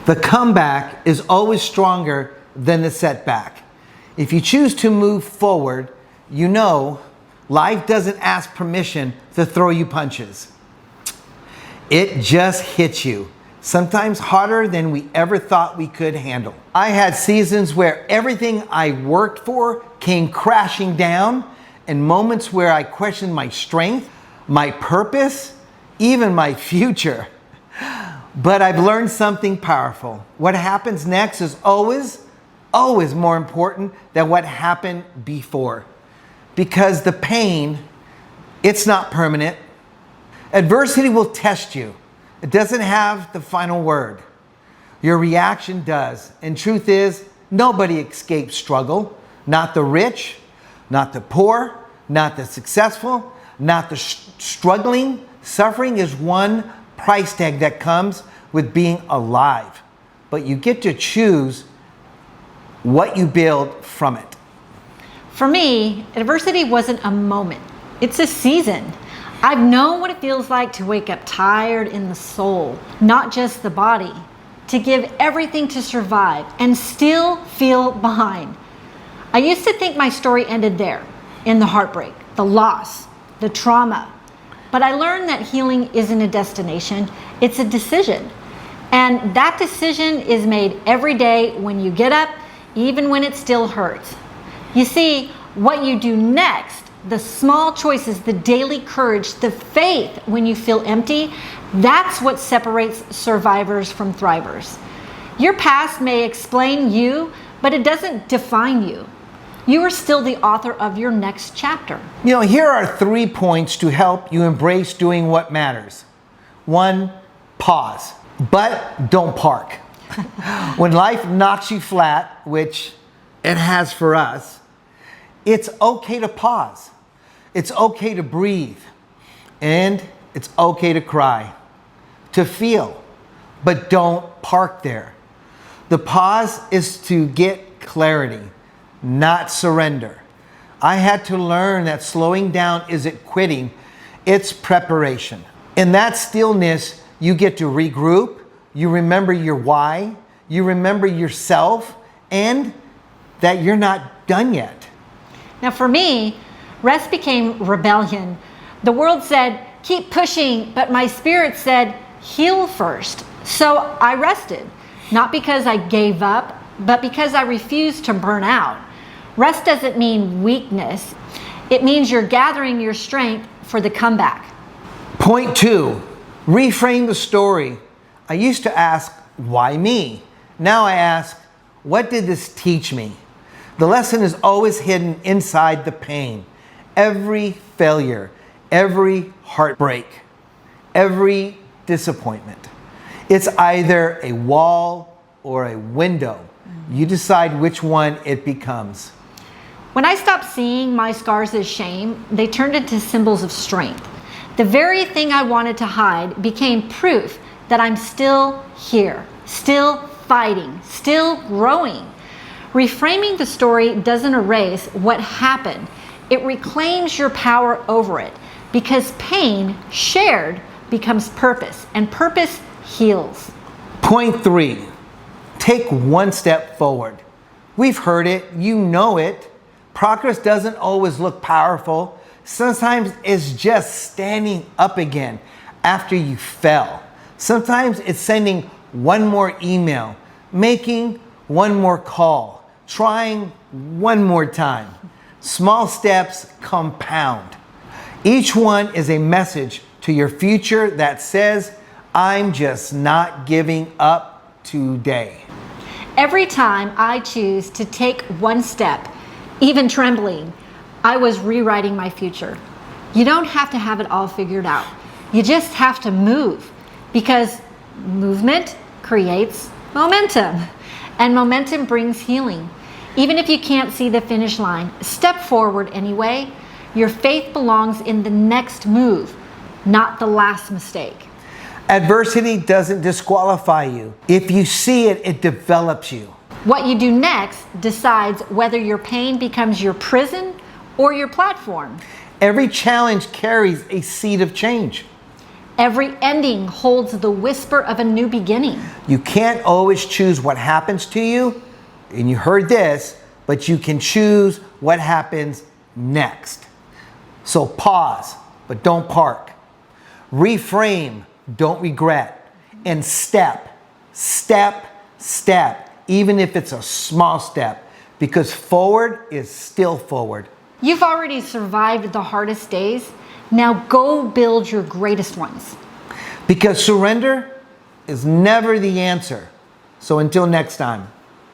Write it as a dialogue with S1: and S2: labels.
S1: The comeback is always stronger than the setback. If you choose to move forward, you know life doesn't ask permission to throw you punches. It just hits you, sometimes harder than we ever thought we could handle. I had seasons where everything I worked for came crashing down, and moments where I questioned my strength, my purpose, even my future. But I've learned something powerful. What happens next is always more important than what happened before. Because the pain, it's not permanent. Adversity will test you. It doesn't have the final word. Your reaction does. And truth is, nobody escapes struggle. Not the rich, not the poor, not the successful, not the struggling. Suffering is one price tag that comes with being alive. But you get to choose what you build from it.
S2: For me, adversity wasn't a moment. It's a season. I've known what it feels like to wake up tired in the soul, not just the body, to give everything to survive and still feel behind. I used to think my story ended there, in the heartbreak, the loss, the trauma. But I learned that healing isn't a destination, it's a decision. And that decision is made every day when you get up, even when it still hurts. You see, what you do next, the small choices, the daily courage, the faith when you feel empty, that's what separates survivors from thrivers. Your past may explain you, but it doesn't define you. You are still the author of your next chapter.
S1: Here are 3 points to help you embrace doing what matters. 1, pause, but don't park. When life knocks you flat, which it has for us, it's okay to pause. It's okay to breathe. And it's okay to cry, to feel, but don't park there. The pause is to get clarity, not surrender. I had to learn that slowing down isn't quitting, it's preparation. In that stillness, you get to regroup, you remember your why, you remember yourself, and that you're not done yet.
S2: Now for me, rest became rebellion. The world said, keep pushing, but my spirit said, heal first. So I rested, not because I gave up, but because I refused to burn out. Rest doesn't mean weakness. It means you're gathering your strength for the comeback.
S1: Point 2, reframe the story. I used to ask, why me? Now I ask, what did this teach me? The lesson is always hidden inside the pain. Every failure, every heartbreak, every disappointment. It's either a wall or a window. You decide which one it becomes.
S2: When I stopped seeing my scars as shame, they turned into symbols of strength. The very thing I wanted to hide became proof that I'm still here, still fighting, still growing. Reframing the story doesn't erase what happened. It reclaims your power over it, because pain shared becomes purpose, and purpose heals.
S1: Point 3, take 1 step forward. We've heard it, you know it. Progress doesn't always look powerful. Sometimes it's just standing up again after you fell. Sometimes it's sending 1 more email, making 1 more call, trying 1 more time. Small steps compound. Each one is a message to your future that says, I'm just not giving up today.
S2: Every time I choose to take 1 step, even trembling, I was rewriting my future. You don't have to have it all figured out. You just have to move, because movement creates momentum, and momentum brings healing. Even if you can't see the finish line, step forward anyway. Your faith belongs in the next move, not the last mistake.
S1: Adversity doesn't disqualify you. If you see it, it develops you.
S2: What you do next decides whether your pain becomes your prison or your platform.
S1: Every challenge carries a seed of change.
S2: Every ending holds the whisper of a new beginning.
S1: You can't always choose what happens to you, and you heard this, but you can choose what happens next. So pause, but don't park. Reframe, don't regret. And step, step, step, even if it's a small step, because forward is still forward.
S2: You've already survived the hardest days. Now go build your greatest ones.
S1: Because surrender is never the answer. So until next time.